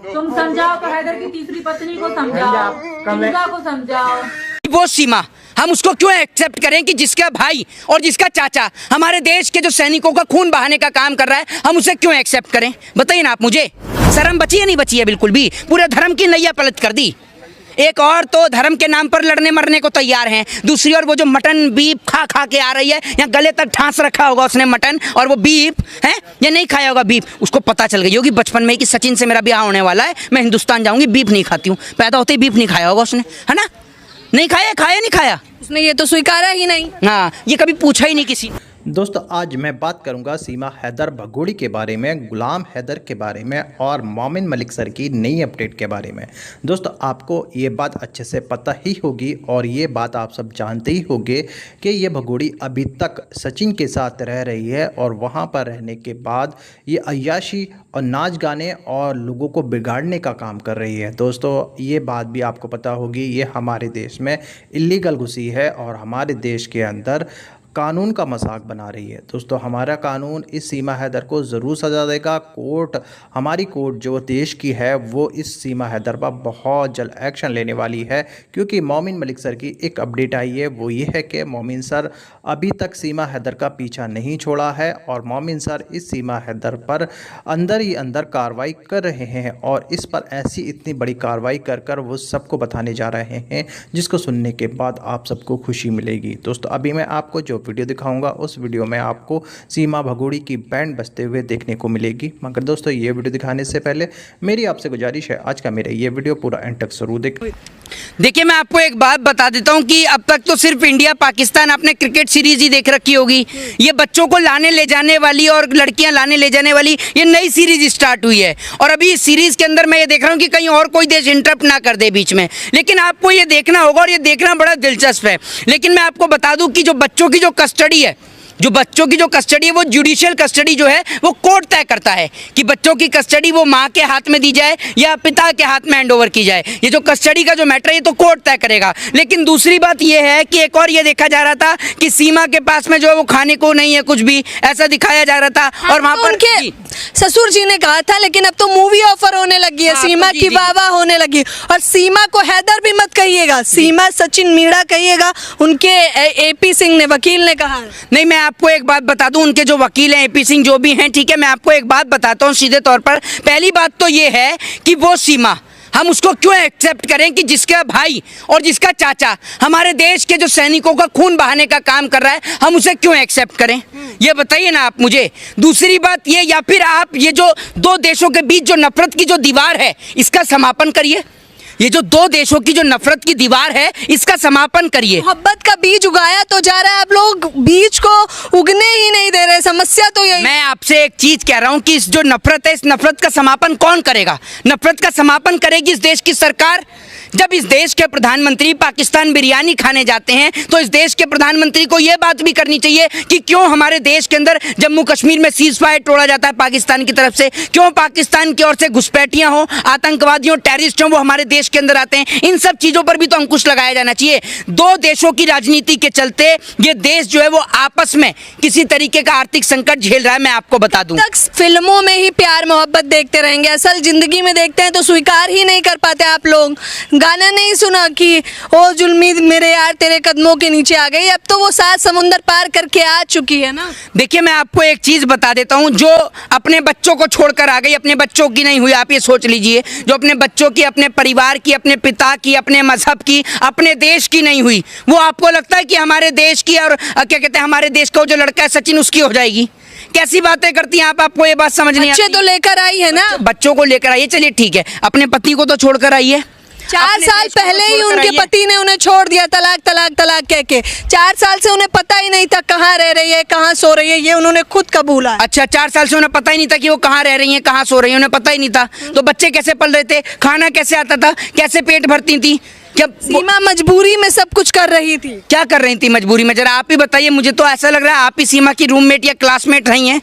तुम समझाओ तो हैदर की तीसरी पत्नी को समझाओ, इंदिरा को समझाओ। वो सीमा हम उसको क्यों एक्सेप्ट करें कि जिसका भाई और जिसका चाचा हमारे देश के जो सैनिकों का खून बहाने का काम कर रहा है, हम उसे क्यों एक्सेप्ट करें? बताइए ना आप मुझे। शर्म बची है नहीं बची है? बिल्कुल भी। पूरे धर्म की नैया पलट कर दी। एक और तो धर्म के नाम पर लड़ने मरने को तैयार हैं, दूसरी ओर वो जो मटन बीफ खा खा के आ रही है, या गले तक ठांस रखा होगा उसने मटन और वो बीफ है, या नहीं खाया होगा बीफ। उसको पता चल गई होगी बचपन में कि सचिन से मेरा ब्याह होने वाला है, मैं हिंदुस्तान जाऊंगी, बीफ नहीं खाती हूँ। पैदा होते ही बीफ नहीं खाया होगा उसने, है ना? नहीं खाया, खाया नहीं खाया उसने, ये तो स्वीकारा ही नहीं। हाँ, ये कभी पूछा ही नहीं किसी। दोस्तों आज मैं बात करूंगा सीमा हैदर भगोड़ी के बारे में, गुलाम हैदर के बारे में और मोमिन मलिक सर की नई अपडेट के बारे में। दोस्तों आपको ये बात अच्छे से पता ही होगी और ये बात आप सब जानते ही होंगे कि ये भगोड़ी अभी तक सचिन के साथ रह रही है और वहाँ पर रहने के बाद ये अय्याशी और नाच गाने और लोगों को बिगाड़ने का काम कर रही है। दोस्तों ये बात भी आपको पता होगी, ये हमारे देश में इलीगल घुसी है और हमारे देश के अंदर कानून का मजाक बना रही है। दोस्तों हमारा कानून इस सीमा हैदर को ज़रूर सज़ा देगा। कोर्ट, हमारी कोर्ट जो देश की है, वो इस सीमा हैदर पर बहुत जल्द एक्शन लेने वाली है, क्योंकि मोमिन मलिक सर की एक अपडेट आई है। वो ये है कि मोमिन सर अभी तक सीमा हैदर का पीछा नहीं छोड़ा है और मोमिन सर इस सीमा हैदर पर अंदर ही अंदर कार्रवाई कर रहे हैं और इस पर ऐसी इतनी बड़ी कार्रवाई कर कर वो सबको बताने जा रहे हैं, जिसको सुनने के बाद आप सबको खुशी मिलेगी। दोस्तों अभी मैं आपको जो वीडियो दिखाऊंगा उस वीडियो में आपको सीमा भगोड़ी की बैंड बजते हुए देखने को मिलेगी। मगर दोस्तों ये वीडियो दिखाने से पहले मेरी आपसे गुजारिश है, आज का मेरा ये वीडियो पूरा एंड तक जरूर देखें। देखिए मैं आपको एक बात बता देता हूं कि अब तक तो सिर्फ इंडिया पाकिस्तान आपने क्रिकेट सीरीज ही देख रखी होगी। ये बच्चों को लाने ले जाने वाली और लड़कियां लाने ले जाने वाली ये नई सीरीज स्टार्ट हुई है और अभी इस सीरीज के अंदर मैं ये देख रहा हूं कि कहीं और कोई देश इंटरप्ट ना कर दे बीच में। लेकिन आपको ये देखना होगा और ये देखना बड़ा दिलचस्प है। लेकिन मैं आपको बता दूं कि जो बच्चों की जो कस्टडी है, जो बच्चों की जो कस्टडी है, वो जुडिशियल कस्टडी जो है वो कोर्ट तय करता है कि बच्चों की कस्टडी वो माँ के हाथ में दी जाए या पिता के हाथ में हैंडओवर की जाए। ये जो कस्टडी का जो मैटर है ये तो कोर्ट तय करेगा। लेकिन दूसरी बात ये है कि एक और ये देखा जा रहा था कि सीमा के पास में जो है वो खाने को नहीं है कुछ भी, ऐसा दिखाया जा रहा था। और वहाँ पर उनके ससुर जी ने कहा था, लेकिन अब तो मूवी ऑफर होने लगी है, सीमा की वाह होने लगी। और सीमा को हैदर भी मत कहिएगा, सीमा सचिन मीणा कहिएगा, उनके एपी सिंह ने, वकील ने कहा। नहीं, मैं आपको एक बात बता दूं, उनके जो वकील हैं एपी सिंह जो भी हैं, ठीक है, मैं आपको एक बात बताता हूं सीधे तौर पर। पहली बात तो ये है कि वो सीमा हम उसको क्यों एक्सेप्ट करें कि जिसका भाई और जिसका चाचा हमारे देश के जो सैनिकों का खून बहाने का काम कर रहा है, हम उसे क्यों एक्सेप्ट करें? ये बताइए ना आप मुझे। दूसरी बात ये, या फिर आप ये जो दो देशों के बीच जो नफरत की जो दीवार है इसका समापन करिए। ये जो दो देशों की जो नफरत की दीवार है इसका समापन करिए। मोहब्बत का बीज उगाया तो जा रहा है, आप लोग बीज को उगने ही नहीं दे रहे। समस्या तो यही। मैं आपसे एक चीज कह रहा हूं कि इस जो नफरत है, इस नफरत का समापन कौन करेगा? नफरत का समापन करेगी इस देश की सरकार। जब इस देश के प्रधानमंत्री पाकिस्तान बिरयानी खाने जाते हैं तो इस देश के प्रधानमंत्री को यह बात भी करनी चाहिए कि क्यों हमारे देश के अंदर जम्मू कश्मीर में सीज फायर तोड़ा जाता है पाकिस्तान की तरफ से, क्यों पाकिस्तान की ओर से घुसपैठियां हो, आतंकवादियों, टेररिस्ट हो, वो हमारे देश के अंदर आते हैं। इन सब चीजों पर भी तो अंकुश लगाया जाना चाहिए। दो देशों की राजनीति के चलते ये देश जो है वो आपस में किसी तरीके का आर्थिक संकट झेल रहा है। मैं आपको बता दूं, फिल्मों में ही प्यार मोहब्बत देखते रहेंगे, असल जिंदगी में देखते हैं तो स्वीकार ही नहीं कर पाते आप लोग। गाना नहीं सुना कि ओ जुल्मी मेरे यार तेरे कदमों के नीचे आ गई, अब तो वो 7 समुंदर पार करके आ चुकी है ना। देखिए मैं आपको एक चीज बता देता हूं, जो अपने बच्चों को छोड़कर आ गई, अपने बच्चों की नहीं हुई, आप ये सोच लीजिए, जो अपने बच्चों की, अपने परिवार की, अपने पिता की, अपने मजहब की, अपने देश की नहीं हुई, वो आपको लगता है कि हमारे देश की और क्या कहते हैं हमारे देश का जो लड़का है सचिन उसकी हो जाएगी? कैसी बातें करती हैं आप? आपको ये बात समझ नहीं आती? बच्चे तो लेकर आई है ना, बच्चों को लेकर आइए, चलिए ठीक है, अपने पति को तो छोड़कर आई है। 4 साल पहले ही उनके पति ने उन्हें छोड़ दिया, तलाक तलाक तलाक कह के। 4 साल से उन्हें पता ही नहीं था कहाँ रह रही है, कहाँ सो रही है, ये उन्होंने खुद कबूला। अच्छा, 4 साल से उन्हें पता ही नहीं था कि वो कहाँ रह रही हैं, कहाँ सो रही हैं, उन्हें पता ही नहीं था। तो बच्चे कैसे पल रहे थे, खाना कैसे आता था, कैसे पेट भरती थी? क्या सीमा मजबूरी में सब कुछ कर रही थी? क्या कर रही थी मजबूरी में? जरा आप ही बताइए, मुझे तो ऐसा लग रहा है आप ही सीमा की रूममेट या क्लासमेट रही हैं।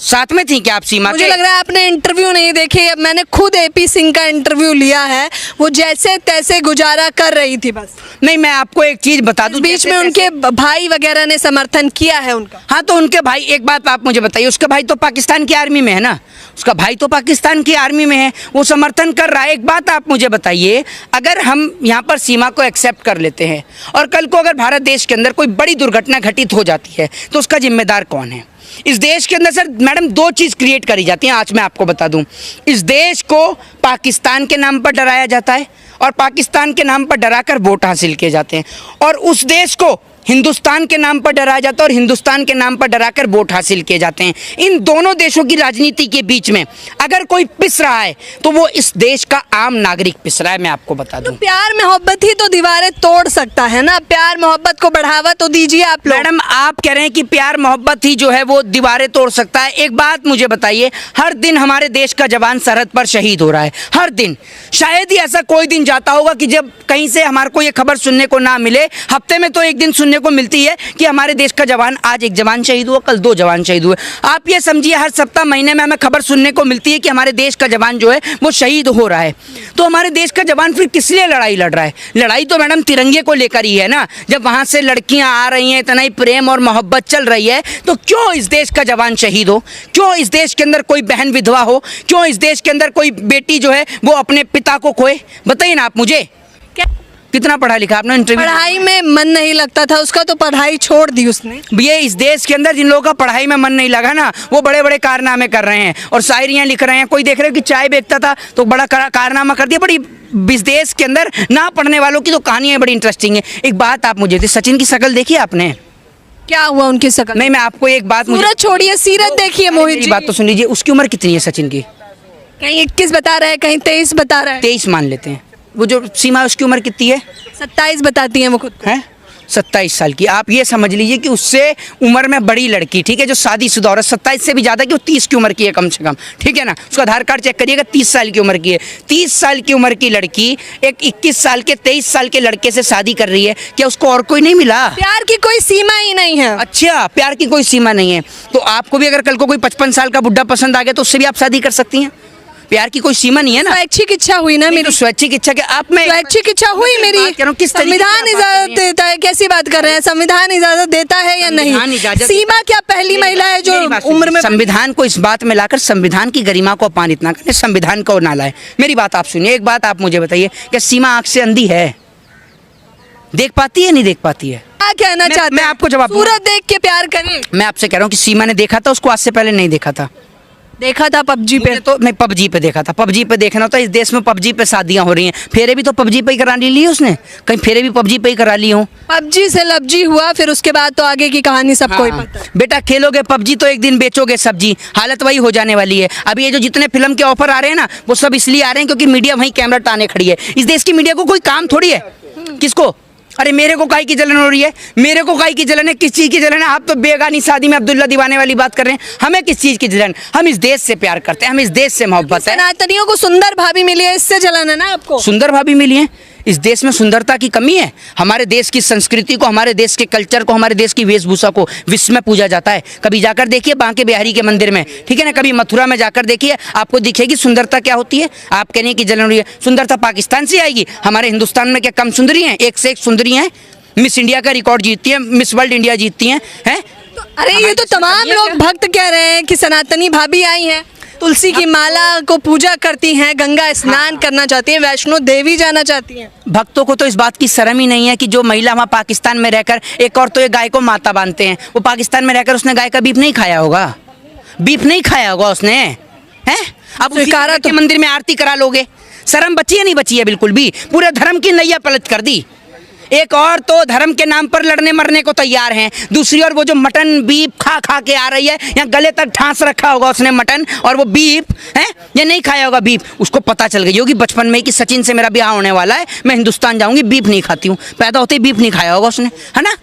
साथ में थी क्या आप सीमा मुझे के? लग रहा है आपने इंटरव्यू नहीं देखे। मैंने खुद एपी सिंह का इंटरव्यू लिया है, वो जैसे तैसे गुजारा कर रही थी बस। नहीं, मैं आपको एक चीज बता दूं, बीच में उनके भाई वगैरह ने समर्थन किया है उनका। हाँ, तो उनके भाई, एक बात आप मुझे बताइए, उसका भाई तो पाकिस्तान की आर्मी में है ना, उसका भाई तो पाकिस्तान की आर्मी में है, वो समर्थन कर रहा है। एक बात आप मुझे बताइए, अगर हम यहाँ पर सीमा को एक्सेप्ट कर लेते हैं और कल को अगर भारत देश के अंदर कोई बड़ी दुर्घटना घटित हो जाती है तो उसका जिम्मेदार कौन है? इस देश के अंदर सर मैडम दो चीज़ क्रिएट करी जाती हैं, आज मैं आपको बता दूं। इस देश को पाकिस्तान के नाम पर डराया जाता है और पाकिस्तान के नाम पर डराकर वोट हासिल किए जाते हैं, और उस देश को हिंदुस्तान के नाम पर डराया जाता है और हिंदुस्तान के नाम पर डराकर वोट हासिल किए जाते हैं। इन दोनों देशों की राजनीति के बीच में अगर कोई पिस रहा है तो वो इस देश का आम नागरिक पिस रहा है, मैं आपको बता दूं। प्यार मोहब्बत ही तो दीवारें तोड़ सकता है ना, प्यार मोहब्बत को बढ़ावा तो दीजिए आप लोग। मैडम, आप कह रहे हैं कि प्यार मोहब्बत ही जो है वो दीवारें तोड़ सकता है। एक बात मुझे बताइए, हर दिन हमारे देश का जवान सरहद पर शहीद हो रहा है, हर दिन। शायद ही ऐसा कोई दिन जाता होगा कि जब कहीं से हमारे को ये खबर सुनने को ना मिले। हफ्ते में तो एक दिन सुनने को मिलती है कि हमारे देश का जवान, आज एक जवान शहीद हुआ, कल दो जवान शहीद हुए। आप ये समझिए, हर सप्ताह महीने में हमें खबर सुनने को मिलती है कि हमारे देश का जवान जो है वो शहीद हो रहा है। तो हमारे देश का जवान फिर किस लिए लड़ाई लड़ रहा है? लड़ाई तो मैडम तिरंगे को लेकर ही है ना। जब वहां से लड़कियां आ रही हैं, इतना ही प्रेम और मोहब्बत चल रही है, तो क्यों इस देश का जवान शहीद हो? क्यों इस देश के अंदर कोई बहन विधवा हो? क्यों इस देश के अंदर कोई बेटी जो है वो अपने पिता को खोए? बताइए ना आप मुझे। कितना पढ़ा लिखा आपने? इंटरव्यू पढ़ाई में मन नहीं लगता था उसका, तो पढ़ाई छोड़ दी उसने। ये इस देश के अंदर जिन लोगों का पढ़ाई में मन नहीं लगा ना, वो बड़े बड़े कारनामे कर रहे हैं और शायरियाँ लिख रहे हैं। कोई देख रहे हो कि चाय बेचता था तो बड़ा कारनामा कर दिया। बड़ी इस देश के अंदर ना पढ़ने वालों की तो कहानियाँ बड़ी इंटरेस्टिंग है। एक बात आप मुझे, सचिन की शक्ल देखी आपने? क्या हुआ उनकी शकल? नहीं, मैं आपको एक बात, सूरत छोड़िए, सीरत देखिए मोहित जी। बात तो सुन लीजिए। उसकी उम्र कितनी है सचिन की? कहीं 21 बता रहे हैं, कहीं 23 बता रहे हैं। 23 मान लेते हैं। वो जो सीमा, उसकी उम्र कितनी है? 27 बताती हैं वो खुद को। है 27 साल की। आप ये समझ लीजिए कि उससे उम्र में बड़ी लड़की, ठीक है, जो शादीशुदा औरत, 27 से भी ज़्यादा की, वो 30 की उम्र की है कम से कम, ठीक है ना। उसका आधार कार्ड चेक करिएगा, 30 साल की उम्र की है। 30 साल की उम्र की लड़की एक 21 साल के 23 साल के लड़के से शादी कर रही है। क्या उसको और कोई नहीं मिला? प्यार की कोई सीमा ही नहीं है। अच्छा, प्यार की कोई सीमा नहीं है। तो आपको भी अगर कल को कोई 55 साल का बुढ़ा पसंद आ गया तो उससे भी आप शादी कर सकती हैं। प्यार की कोई सीमा नहीं है ना। स्वैच्छिक इच्छा हुई ना मेरी। तो स्वैच्छिक इच्छा के आप में स्वैच्छिक इच्छा हुई मेरी। संविधान इजाजत देता है। कैसी बात कर रहे हैं? संविधान इजाजत देता है या नहीं? सीमा क्या पहली महिला है जो उम्र में? संविधान को इस बात में लाकर संविधान की गरिमा को अपमानित ना करें, संविधान को ना लाए। मेरी बात आप सुनिए। एक बात आप मुझे बताइए, क्या सीमा आंख से अंधी है? देख पाती है, नहीं देख पाती है? क्या कहना चाहते हैं? मैं आपको जवाब दूंगा। सूरत देख के प्यार करें। मैं आपसे कह रहा हूँ कि सीमा ने देखा था उसको, आज से पहले नहीं देखा था। देखा था पबजी पे। तो मैं पबजी पे देखा था। पबजी पे देखना होता है। इस देश में पबजी पे शादियां हो रही हैं। फेरे भी तो पबजी पे ही करा ली है उसने। कहीं फेरे भी पबजी पे ही करा ली हो। पबजी से लबजी हुआ, फिर उसके बाद तो आगे की कहानी सबको ही पता है। बेटा, खेलोगे पबजी तो एक दिन बेचोगे सब्जी। हालत वही हो जाने वाली है। अब ये जो जितने फिल्म के ऑफर आ रहे हैं ना, वो सब इसलिए आ रहे हैं क्योंकि मीडिया वहीं कैमरा टाने खड़ी है। इस देश की मीडिया को कोई काम थोड़ी है। किसको? अरे मेरे को काहे की जलन हो रही है? मेरे को काहे की जलन है? किस चीज़ की जलन है? आप तो बेगानी शादी में अब्दुल्ला दीवाने वाली बात कर रहे हैं। हमें किस चीज़ की जलन? हम इस देश से प्यार करते हैं, हम इस देश से मोहब्बत है। सनातनियों को सुंदर भाभी मिली है, इससे जलन है ना आपको? सुंदर भाभी मिली है? इस देश में सुंदरता की कमी है? हमारे देश की संस्कृति को, हमारे देश के कल्चर को, हमारे देश की वेशभूषा को विश्व में पूजा जाता है। कभी जाकर देखिए बांके बिहारी के मंदिर में, ठीक है ना, कभी मथुरा में जाकर देखिए, आपको दिखेगी सुंदरता क्या होती है। आप कहने की जलन हो रही है, सुंदरता पाकिस्तान से आएगी। हमारे हिंदुस्तान में क्या कम सुंदरी हैं? एक से एक सुंदरी हैं। मिस इंडिया का रिकॉर्ड जीतती है, मिस वर्ल्ड इंडिया जीतती हैं, हैं? अरे ये तो तमाम लोग भक्त कह रहे हैं कि सनातनी भाभी आई हैं, तुलसी की माला को पूजा करती हैं, गंगा स्नान करना चाहती हैं, वैष्णो देवी जाना चाहती हैं। भक्तों को तो इस बात की शर्म ही नहीं है कि जो महिला वहाँ पाकिस्तान में रहकर, एक और तो ये गाय को माता बांधते हैं, वो पाकिस्तान में रहकर उसने गाय का बीफ नहीं खाया होगा। बीफ नहीं खाया होगा उसने, हैं? अब स्वीकारा तो मंदिर में आरती करा लोगे। शर्म बची है? नहीं बची है बिल्कुल भी। पूरे धर्म की नैया पलट कर दी। एक और तो धर्म के नाम पर लड़ने मरने को तैयार हैं, दूसरी ओर वो जो मटन बीफ खा खा के आ रही है, यहाँ गले तक ठांस रखा होगा उसने मटन, और वो बीफ है ये नहीं खाया होगा बीफ। उसको पता चल गई होगी बचपन में कि सचिन से मेरा ब्याह होने वाला है, मैं हिंदुस्तान जाऊंगी, बीफ नहीं खाती हूँ। पैदा होते ही बीफ नहीं खाया होगा उसने, है ना?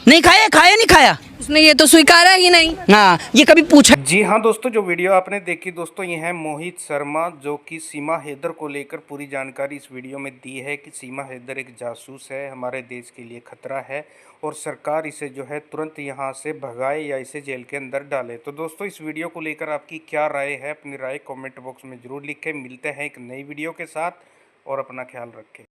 नहीं खाया? खाया नहीं खाया? उसने ये तो स्वीकारा ही नहीं। हाँ, ये कभी पूछा? जी हाँ दोस्तों, जो वीडियो आपने देखी दोस्तों, ये है मोहित शर्मा जो कि सीमा हैदर को लेकर पूरी जानकारी इस वीडियो में दी है कि सीमा हैदर एक जासूस है, हमारे देश के लिए खतरा है और सरकार इसे जो है तुरंत यहाँ से भगाए या इसे जेल के अंदर डाले। तो दोस्तों, इस वीडियो को लेकर आपकी क्या राय है, अपनी राय कमेंट बॉक्स में ज़रूर लिखें। मिलते हैं एक नई वीडियो के साथ और अपना ख्याल रखें।